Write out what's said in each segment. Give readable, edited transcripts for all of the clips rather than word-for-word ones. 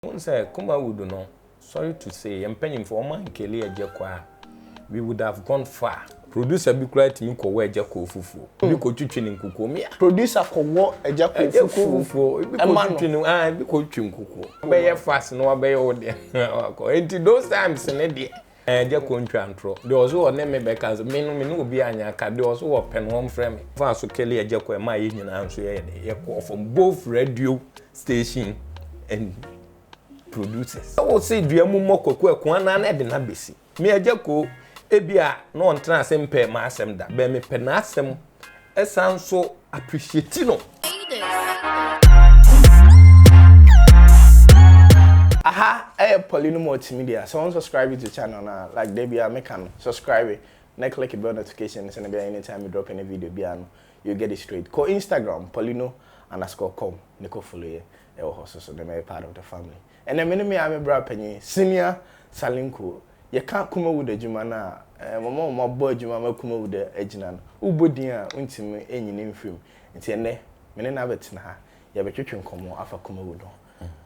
One say kumawood no. Sorry to say, I'm paying for man Kelly Agya Koo. We would have gone far. Producer be quiet me ko we Agya Koo fufu. Bi ko twitwi ne nkuko me. Producer ko wo Agya Koo fufu. Bi ko twitwi ne bi ko twi nkuko. Be ye fast no be ye wo de. Enti those times ne de Agya Koo ntwantro. There was one me be kan so me no obi anya ka there was one pen one frame. Fa so Kelly Agya Koo ma ye nyina so ye call from both radio station and producers. I will say duamu mokoko ekwana na de na besi. Me Agya Koo ebia no on tran asem pe ma asem da. Be me pe na asem esan so appreciate no. Aha, Poleeno Multimedia. So subscribe to the channel now. Like they be make can subscribe it. Now click the bell notifications and anytime you drop any video you get it straight. Call Instagram Poleeno_com. Nico follow you. So they may part of the family. And then me I'm a bra penny senior Salinko. You can't come with the Jumana. My boy Jumama come with the Ejinan. Ubodia untime any name film. Until ne, me never tina. You be chicken come after come with.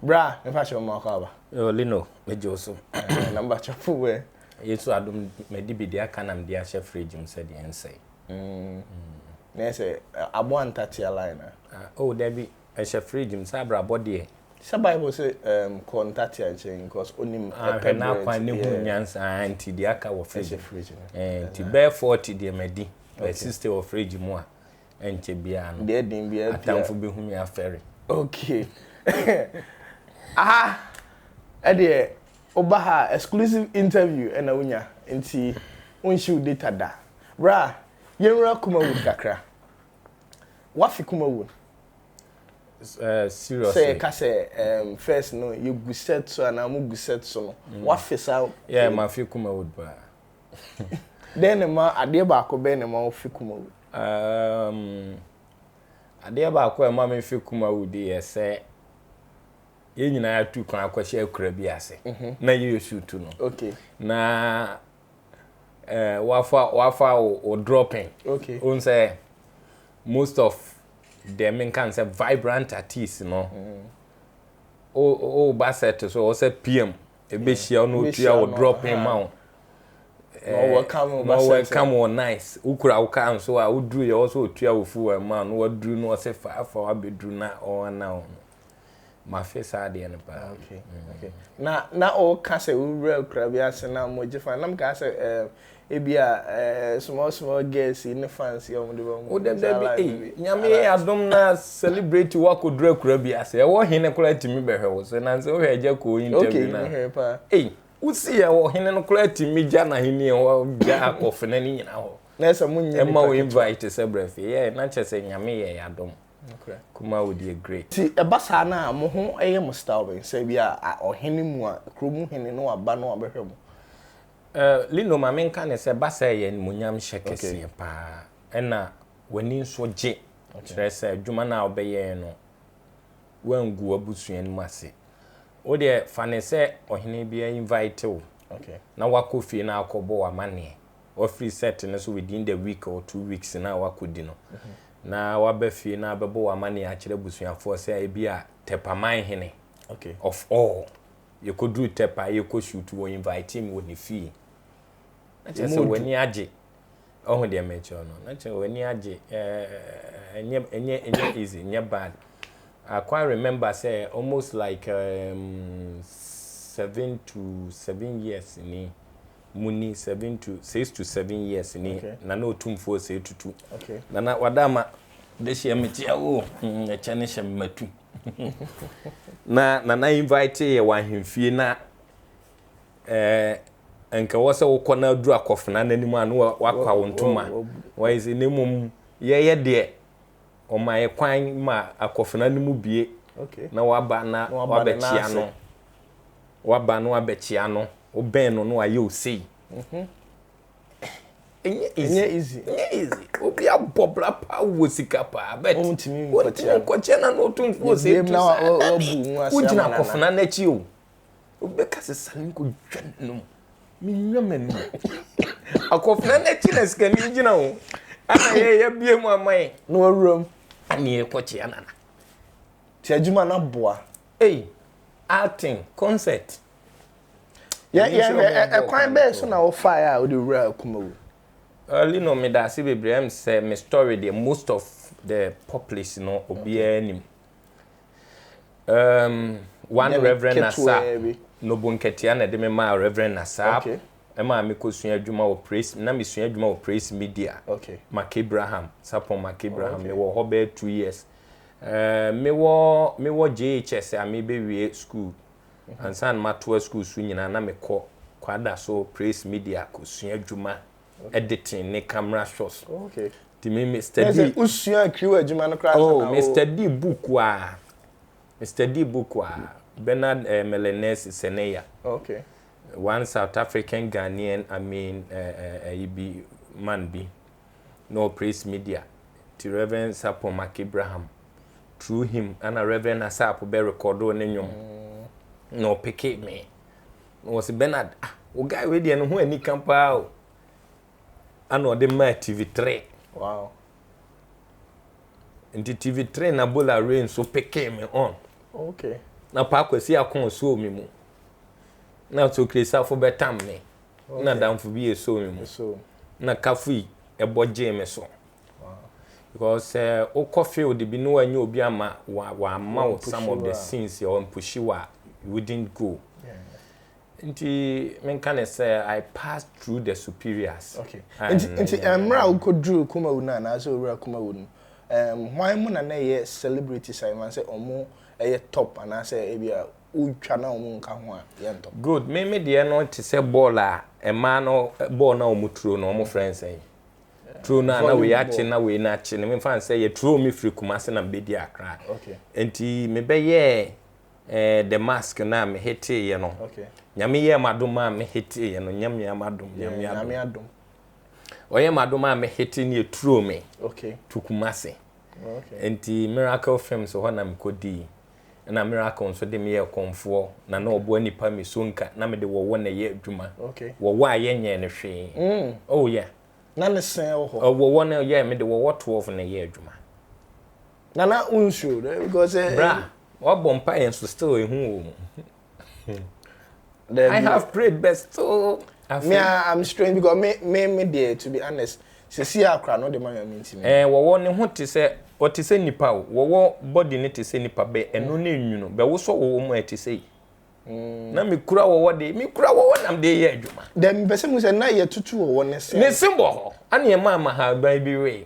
Bra, me fashion mo akaba. Yo Lino, me Joso. Number chafu we. Yesu adum me di bi dia kanam dia chef regime said the ensay. Na say abo antati line. Oh, there be a chef regime sabra body. Sa Bible say contact and because only na kwa ne hu nyansa anti dia ka wo chef regime. Ti be 40 dia medi. A sister of regime mo a enche bia no. Dia din bia atamfo be hu me afere. Okay. Aha. Ade obaha exclusive interview na unya nti unshiw data da. Bra, yenra kumawood kakra. Wafi kumawood. Seriously. Say ka say first no you guset so na mu guset so no. Wafi sa. Yeah, ma fi kumawood ba. Then ma ade ba ko be na ma fi kumawood. Ade ba ko ma me fi kumawood ye say ye nyina ya tu kan akwahye akura bi ase na ye shoot no. Okay. Na wafa o dropping. Okay. On say most of them can say vibrant artists no. Basset so say PM e be share no tua o dropping ma. Welcome nice. Ukura uka so a udru ye also tua ofu ma no wadru no say fa abedru na o na. My face had the okay. Okay. Na all case real crabbias and I'm with fan. I'm case ebia small girls in the fancy on the room. Oh, them be Yami Adom na celebrate work with real crabbias. I want him to me by her. And I say, oh, Agya Koo interview now. Hey, who see I want him to me, Jana, he or Jack of any now. There's a moon and more invite to celebrate. Yeah, not just saying Yami Adom. Okay. Kumawood ye great. See, a basa na mo ho eye mo style say bia ohene mu a kromu hene no aba no abehwem. Lino ma men kan say basa ye munyam hyekese pa. Ena wani nso je. Kire say adwuma na obeye no. Wangu abusuan mu ase. O de fa ne say ohene bia invite wo. Okay. Na wakofi na akobo amane. O free set ne so within the week or 2 weeks na wakodi no. Na wabefie na bebo wa mani akire busuafo se e bia tepaman hene. Okay. Of all you could do tepa you could shoot to invite him when he fee. Na say when you age oh dey mention no. Na say when you age enye easy, enye bad. I quite remember say almost like 7 to 7 years ni muni 6 to 7 years ni na no tumfo say tutu. Okay. Na wadama deshi emitia o echane shematu. Na invite ye wa hemfie na enka wose wokona dru akofna nanim anu wakwa wontuma. Wa izi nemum ye de o mai kwan ma akofna nimu bie. Okay. Na waba na wabechia no. Waba no wabechia no. Oben no aye osei. Easy. Obi abobla pa wosika pa bet. Ontimi koche na no tumfo osei. Na obu mu ase. Ujina kofuna na chi o. Obeka se Salinko dwanum. Mi nwamani. Akofuna na chi na sika ni gina o. Ana ye bie mu amai. No room. Ani e koche anana. Ti adwuma na boa. Hey. acting, concert. Yeah, quite best on our fire with the real kumawood. Early no me that see be say me story the most of the population no obi anim. One Reverend Nasa no bunketia na de me ma Reverend Nasa. Okay. Ema me ko sua adwuma o praise na me sua adwuma o praise media. Okay. Mark Abraham, Sapo Mark Abraham me wo hobe 2 years. Me wo JHS a me be wie school. Ansan matua school su nyina na me kwada so praise media ko sua adwuma editing ne camera shots. Okay. Ti me study usua crew adwuma no class. Oh, me study book wa. Me study book wa. Bernard Melenes Seneya. Okay. One South African Ghanaian, be man be. No praise media. To Reverend Sapo Mark Abraham. Through him, and a Reverend Asapo be record on nyom. No pick me. Was Bernard. O guy we dey no ho ani kampa o. Ano de ma TV3. Wow. Into TV3 na bola rain so pick me on. Okay. Na pa kwasi akon so mi mu. Na to kresa fo betam me. Na dam fo bi so mi mu. So Na kafui e boje me so. wow. Because o coffee would be no anyu obi ama wa mouth some of the scenes you on push you wouldn't go. Yeah. Nti men can say I passed through the superiors. Okay. Nti mra u ko drew kumawood na so ura kumawood. Why mo na ye celebrity say man say omo top and I say ebia utwa na omo nka ho a ye top. Good. Me de no to say ball a man no ball na omo throw no omo friends say. True na we achi na we na achi me fan say ye true me free Kumasi na bedi Accra. Okay. Enti me be ye the mask na me hete ye no. Okay. Nyame ye madoma me hete ye no nyame amadom Nyame adom. Oye madoma me hete ni true me. Okay. To Kumasi. Okay. Enti Miracle Films ho na me kodi. Na Miracle so de me ye konfo na na obo nipa me sonka na me de wo na ye adwuma. Okay. Wo aye nye ne hwe. Oh yeah. Na ne sen wo ho. Wo wona ye me de wo 12 na ye adwuma. Na unsure because Bra, what bompa and so still ehun wo. I have prayed best so I'm strange because me there to be honest. See Accra no the man you mean to me. Wo ne ho te se o te se nipa wo body ne te se nipa be eno na enwunu be wo so wo mo te se. Na me kura wo de me kura wo nam de ye adwuma. Dem pese mu se na ye tutu wo ne se. Ne symbol ho. Ana ye ma ha ban bi we.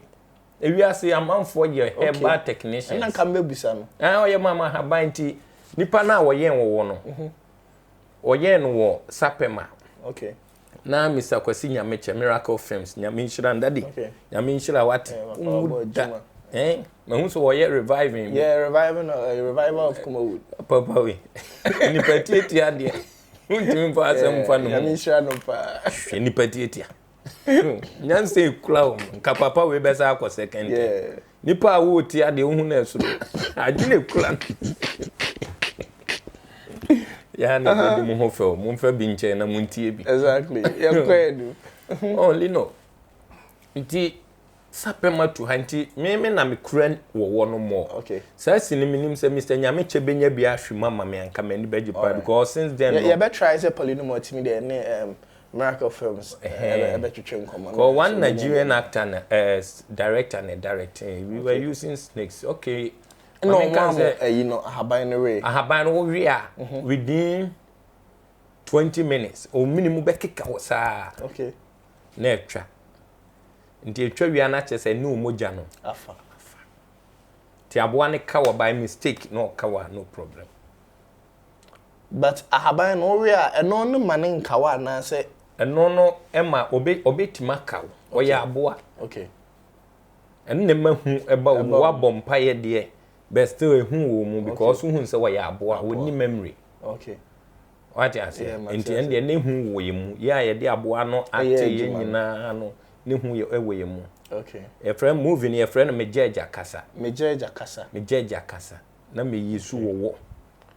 Ewiase amanfo ye herbal technicians. Na kan be bisa no. Oye ma ha ban ti nipa na wo ye wo no. Oye no wo sapema. Okay. Na Mr. Kwasi Nyameche Miracle Films Nyame nshira ndadi. Okay. Nyame nshira what? Mahu so woye reviving. Yeah, revival of kumawood. Papa we. Ni patieti ade. Untimi pa asem fa no. Nyame nshira no pa. Ni patieti. Nyanse kula o. Nka papa we besa akọ second. Yeah. Nipa wo ti ade ohun na so. Agile kula. Ya na de mo ho fe o. Mo fa bi nche na mo ntie bi. Exactly. Yeah, kwedu. Only no. Nti sapema tu hanti me na me kura wo no more. Okay. Sa sini minim se Mr. Nyameche benya bi ahwe mama me anka mani beji pa because since then yeah, better try say Poleeno Multimedia and Miracle Films better train common. Ko one Nigerian actor director and directing we were using snakes. Okay. No, you know, Ahaban within 20 minutes or minimum bekeka wasa. Okay. Na etwa. Nti etwa wi ana chese no moja no. Afa. Ti aboa ne ka by mistake no kawa no problem. But Ahaban no we are no man kawa na say no ema obetima kaw. Oya aboa. Okay. And ne mahu eba wo bompa ye de. But still ehun wo mu because who say we aboa we ni memory. Okay. What you say? Enti and de ne hu wo yemu. Ya ye de aboa no ate ye nyina no ne hu ye ewo yemu. Okay. A friend moving your friend me Agya Kasa. Me Agya Kasa. Me Agya Kasa. Na me yisu wo.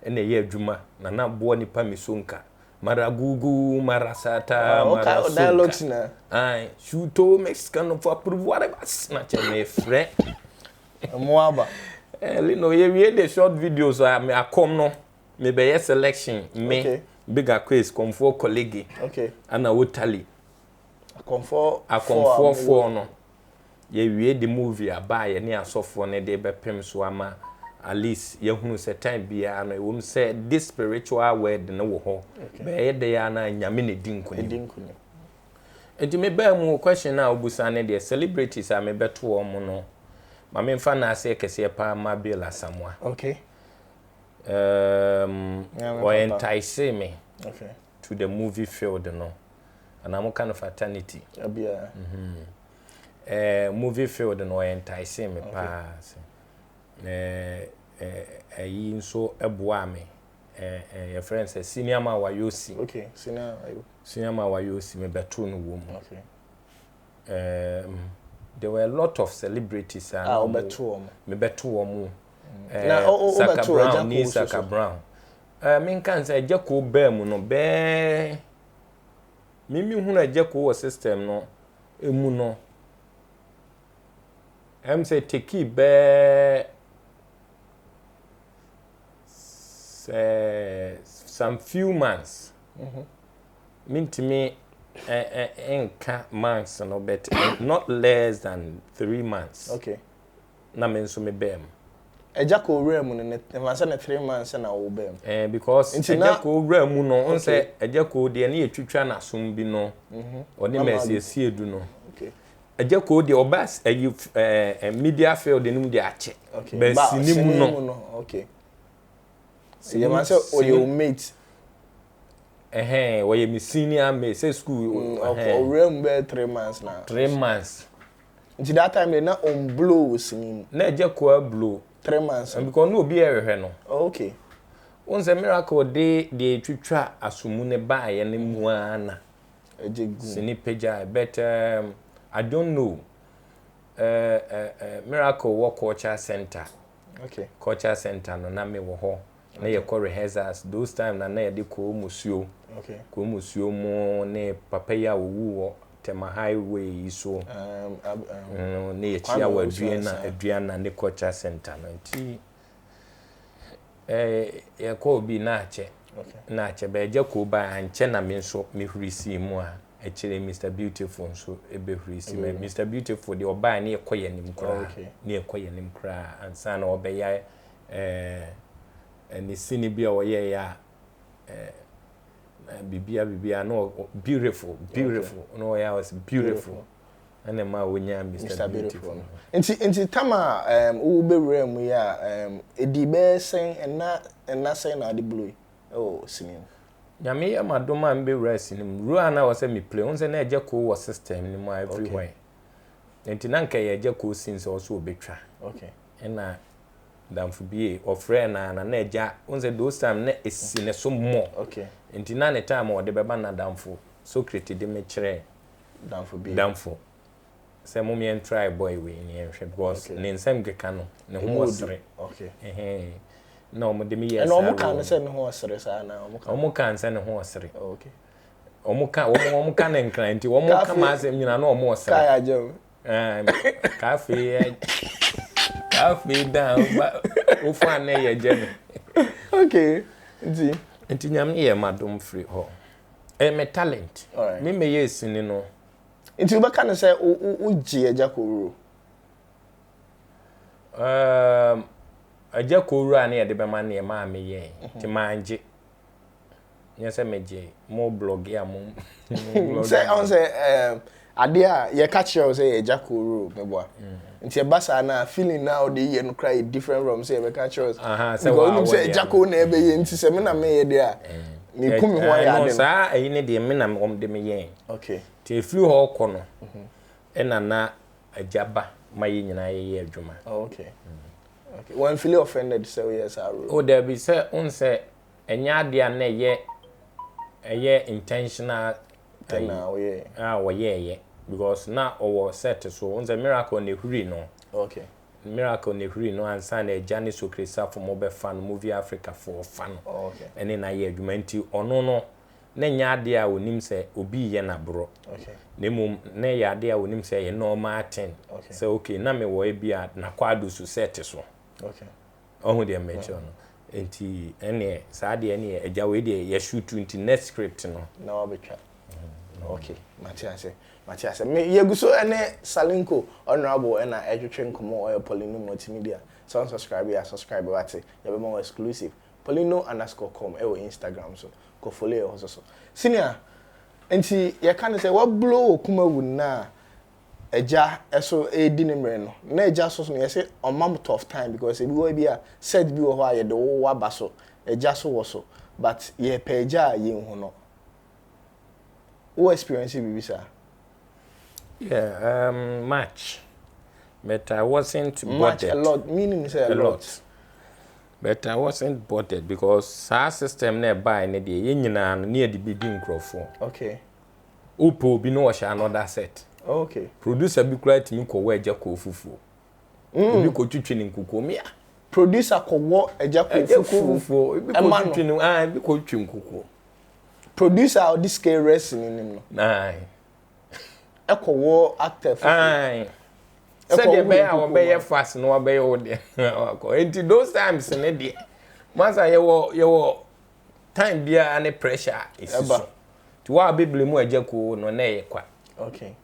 Ene ye adwuma na boa nipa me sonka. Mara gugu, mara sata, mara sonka. Dialogues na. Ai, shuto Mexican for approve whatever. Snatch me friend. Moaba. Lino ye the short videos me akom no me be selection me okay. bigger quiz comfort colleague okay ana wotali comfort 4 no ye wie the movie abaye ne asofo ne de bepem so ama at least ye hunu se time bia no wo say this spiritual word no wo ho be ye de ya na nyame ne dinkuni enti me ba mu question na obusa ne de celebrities a me beto wo mu no ma me mfa na ase kese pa ma Bill Asamoah okay or entice me okay to the movie field no and I'm kind of fraternity movie field no entice me pass yi nso eboa me your friend say senior ma wayosi okay senior ma wayosi me beto no wo mu okay there were a lot of celebrities and me beto wo mu Saka Brown ni Saka Brown me kan say Agya Koo ba mu no be mimi hu na Agya Koo wo system no emu no em say take be some few months mintimi enka months no bet not less than 3 months okay na me nso me bem Agya Koo rem no ne say na 3 months na wo bem because Agya Koo rem no on say Agya Koo de na yetwitwa na som bi no oni mesi edu no okay Agya Koo de obas media field nim de ache ba sinim no okay see man say o your mate we ye me senior me say school o rem be 3 months na 3 months until that time they na on blow sinim na Agya Koo blow 3 months and because no be ehwe no okay on say miracle de twitwa asomu ne ba ye ne muana sini peja but I don't know miracle work culture center okay culture center no na me wo ho na ye ko rehearsals those time na ye de ko musuo okay ko musuo mo ne papa ya owu wo tema highway so ne ye chia wa aduana ne culture center no nti ye ko bi na ache okay na ache be Agya Koo ba anche na me nso me hurisi mu a echire Mr Beautiful nso ebe hurisi me Mr Beautiful de oba na ekoye nim kra na ekoye nim kra ansa na obeya ni sini bia oye ya bibia no beautiful no ya was beautiful and ma wonya Mr Beautiful nti tama wo be rem ya edi be sen na sen na de blue oh sini nyame ya madoma mbe rest nim ru ana wo se me play on se na Agya Koo wo system ni mo everywhere nti na nka ya Agya Koo since also obetwa okay na damfu bie of friend na Agya on se those time na esine so more okay nti na ne time o de beba na damfu so create de me kire damfu se mo me try boy we ni enhwe because ne nsam geka no ne ho wasre okay no mo de me yes and omo kan se ne ho wasre sa na omo kan se ne ho wasre okay omo kan nkran nti omo kan ma se nyina na omo wasre ka ya jam cafe down ofu ana ye je okay nti nyam ye madom free ho me talent me me yes ni no nti we kan say o gi Agya Koo Agya Koo ana ye de be ma na ye ma me ye ti manje nyese meje mo blog ya mo say on say ade a ye catch you say Agya Koo meboa nti e basa na feeling now dey ye no cry different from say we catch us say because say Agya Koo na e be ye nti say me na me ye de a me kumi ho ya de no sa eyi ne de me na om de me ye okay ti e free ho ko no e na Agyaba ma ye nyina ye adwuma okay okay one feel offended say yes I oh there be say on say enya ade na ye intentional ye because na owo set so on the miracle ne huri no okay miracle ne huri no ansa na Agya ne so kresa for mo be fan movie Africa for fan okay ene na ye adwuma nti ono no na nya ade a onim se obi ye na bro okay ne mum na ya ade a onim se ye normal ten say okay na me wo e bia na kwado so set so okay ohu de meche no enti ene saade ene agya we de ye shoot into next script no na obetwa okay Matias me yeguso ene Salinko honorable na edwetwe nkomo oil Poleeno Multimedia so subscribe wate you be more exclusive Poleeno_com e Instagram so go follow your so senior enti ye kan say what blow kumawood na Agya eso edi nimre no na Agya so no say on mam tough time because e bi wo bia said bi wo ho aye de wo aba so Agya so wo so but ye pa Agya ye hu no wo experience bi bisa yeah much but I wasn't bothered a lot meaning say a lot but I wasn't bothered because our system na buy na de ye nyina no na de bi di nkrofo okay upo bi no sha another set okay producer bi kura timi ko wa Agya Koo fufu bi ko twitwe ni nkuko mia producer ko wo Agya Koo fufu bi ko twitwe ni bi ko twitwe nkuko producer or this scale wrestling nim no nai eko wo actor fufu ai said the be a wo be ye fast no be wo de enti those times ne de masa ye wo time bia and pressure is so to wa bibli mu Agya Koo no na ye kwa okay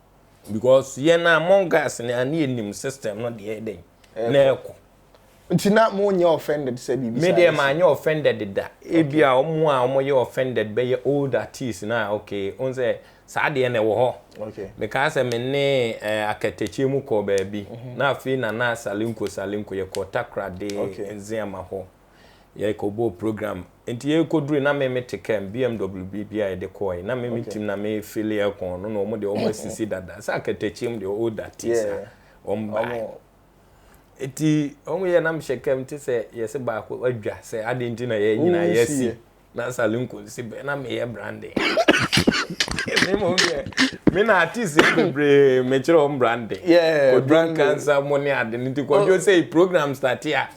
because ye na among us na nim system no de den na eko nti na mo nya offended say bibi me dey ma nya offended da e bia omo ye offended be ye old artist na okay on say sa de na wo ho okay because me ne akatechi mu ko ba bi na afi na Salinko ye ko takra de nziama ho ye ko bo program enti ye ko duru na me tekem BMW bia de ko na me team na me feel ye ko no mo de omo sisi dada sa akatechi mu de old artist omba eti omo ye na mshekem ti se ye se ba ko adwa se ade nti na ye nyina ye si na Salinko si be na me ye branding me na artist bebre me chiro branding yeah brand cancer money ade nti ko jo say program start here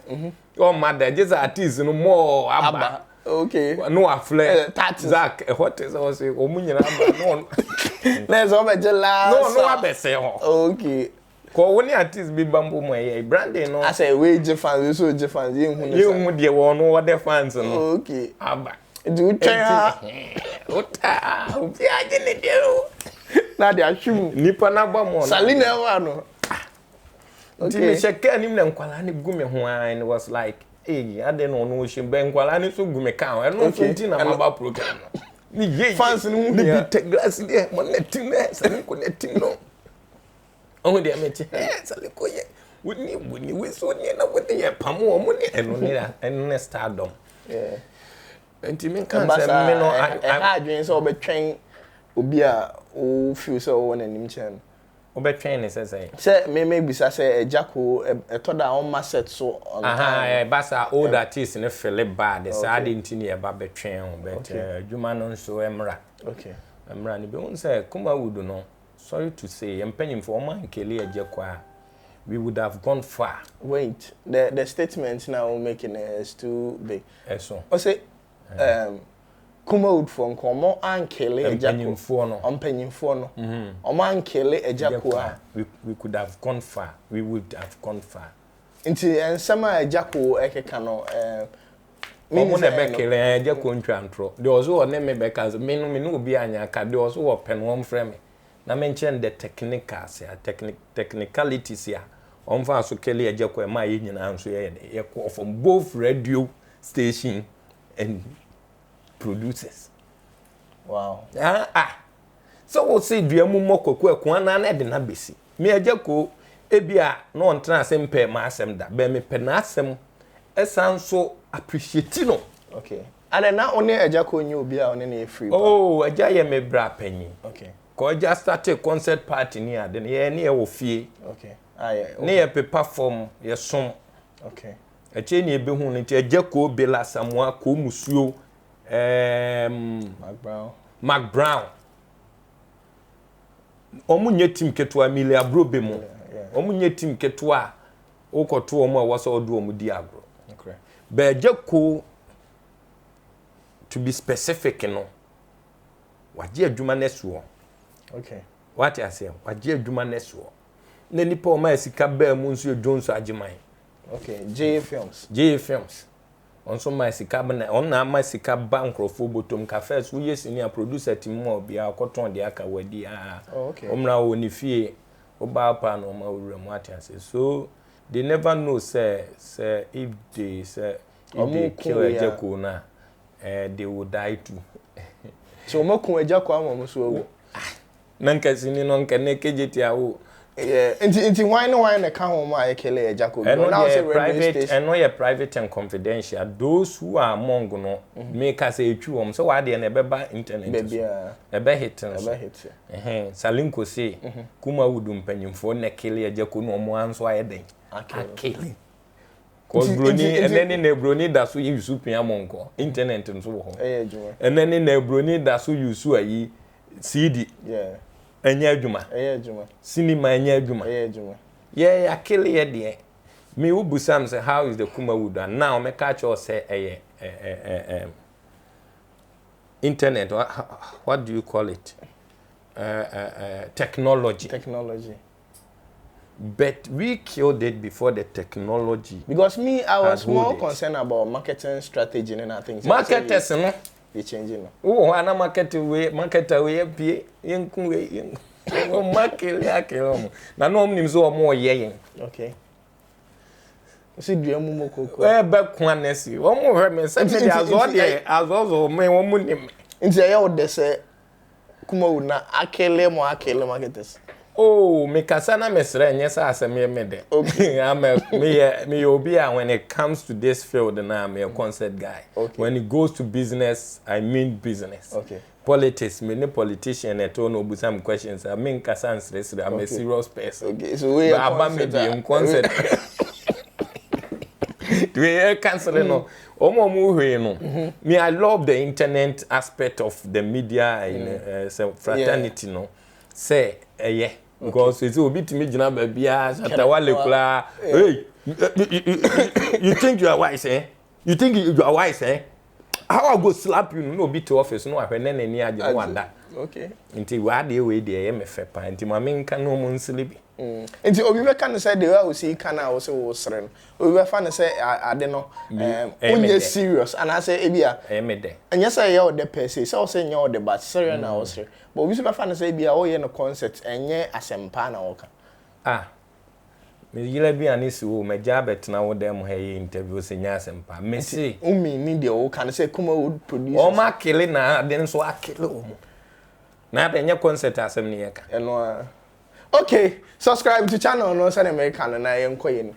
o mother just artist no more aba okay no afle Zach what is I say o munyina aba no let's over jela no abese ho okay ko woni artist bi bambo mo ye branding no I say we je fans so je fans ye hu de wo no wo de fans no okay aba do try ota obi aje ne de o na de ahwim nipa na ba mo Salina wa no okay me sheka nim na nkwala ne gume ho and was like eh ade no no hye be nkwala ne so gume ka e no so nti na maba program no ni ye fans no hu ya te glass de mo netin na Salinko netin no oh de ameti Salinko ye woni we so ni na wote ye pamo mo ne eno ne stardom yeah enti men kan say me no I adwen so obetwen obi a o feel so won anim chen obetwen ne say me bisa say Agya Koo to da on ma set so on basa old artist ne feel bad say ade nti ne ba betwen ho but adwuma no so emra okay emra ne be won say kumawood no sorry to say empanyin for man kele Agya Koo we would have gone far. Wait, the statement now we're making is too big. So I say kumawood for nkomo ankele Agya Koo no ompanyimfo no omo ankele Agya Koo we could have gone far, we would have gone far. Nti ensema Agya Koo ekeka no omo na bekele Agya Koo ntwantro de ozo o ne me beka me no obi anya ka de ozo wo pen wo mfrem na mention the technicals ya technicalities ya omfa so kele Agya Koo ma ye nyina nso ye call from both radio station and producers. Wow. So we'll say duamu mokoko ekwana na de na besi. Me Agya Koo ebia no ontra asem pe ma asem da. Be me pe na asem esan so appreciate no. Okay. And na only Agya Koo nyu obi a only na free. Oh, Agya ye me bra panyi. Okay. Ko just start a concert party ni ade ye na ye wo fie. Okay. Yeah. Ne ye pe perform ye som. Okay. Eche ni ebe hu nti Agya Koo bela samwa ko musuo Mark Brown. Omunye team ketua mili abrobe mu. Omunye team ketua okoto omo a wasa odu omu di agro. Okay. But Agya Koo, to be specific no. Waje adwuma nesuo. Okay. What I say? Waje adwuma nesuo. Na nipa o ma sika ba mu nso Jones agiman. Okay. J Films. J Films. onso my sika na on na my sika bankrofo botom ka first we senior producer team mo bia akoton de aka wadi okay omra woni fie oba pa no ma wura mu atiase so they never know say if they kill Agya Koo na they will die too so mo kun Agya Koo amom so nanka sini no nka ne kejeti awo Inti why na ka ho ma ekele Agya Koo now say private and no private and confidential those who are among no make us a true so why dey na beba internet ebe hit Salinko say kumawood mpanyimfo na kele Agya Koo no mo anso ayeden akele cause broni eneni na broni da so use pia monko internet nso ho eneni na broni da so use ayi CD enye adwuma cinema enye adwuma yeah akele ye de me wo busam say how is the kumawood and now me catch us say internet what do you call it technology but we killed it before the technology because me I was more concerned about marketing strategy and I think marketers no they changing. Oh, ana marketer we pie yenkun we o market akelo na no omnim so omo ye okay see dua mu mokoko be kwa nesi omo hwe me se me azozo me omo nim nti ya wo de se kumawood na akele marketers. Oh, me kasana mesre nyesa aseme me de. Okay. me obi when it comes to this field na I'm a concert guy. Okay. When it goes to business, I mean business. Okay. Politics, me no politician at all no some questions. I mean kasan stress. I'm a serious person. Okay. So we are concert. We cancel no. Omo mu hwe no. Me I love the internet aspect of the media and fraternity no. Say yeah because it's obi timi gina ba bia satawale kula hey you think you are wise you think you are wise how I go slap you no be to office no ahwe na ni age wanda okay nti wa de we de ye me fe pa nti ma me nka no mo nslibi nti obi be kan say de wa o see kana o se wo sre no obi be fa na say ade no onye serious and I say ebia me de anya say ye o de per se o say nya o de but serious na o sre but obi so be fa na say ebia o ye no concept enye asempa na o ka me yila bi anisi wo me jabet na wo dem ha ye interview se nya asempa me say umi ni de o kan say kumawood producer o ma kele na de nso akele o mo na de nya concept asem ni ye ka okay subscribe to channel no say American na ye nkoye ni